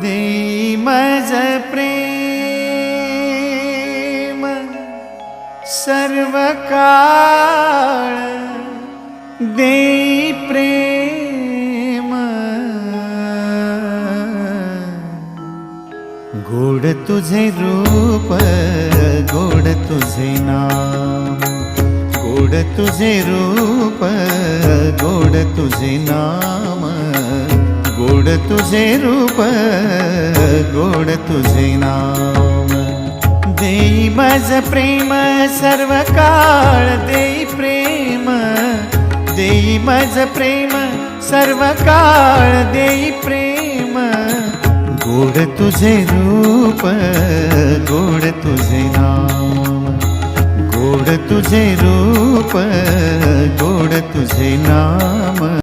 देई मज प्रेम सर्व काळ, देई प्रेम गोड तुझे रूप, गोड तुझे नाम, गोड तुझे रूप, गोड तुझे नाम, गोड तुझे रूप, गोड तुझे नाम। देई मज प्रेम सर्व काळ, देई प्रेम, देई मज प्रेम सर्व काळ, देई प्रेम गोड तुझे रूप, गोड तुझे नाम, गोड तुझे रूप, गोड तुझे नाम,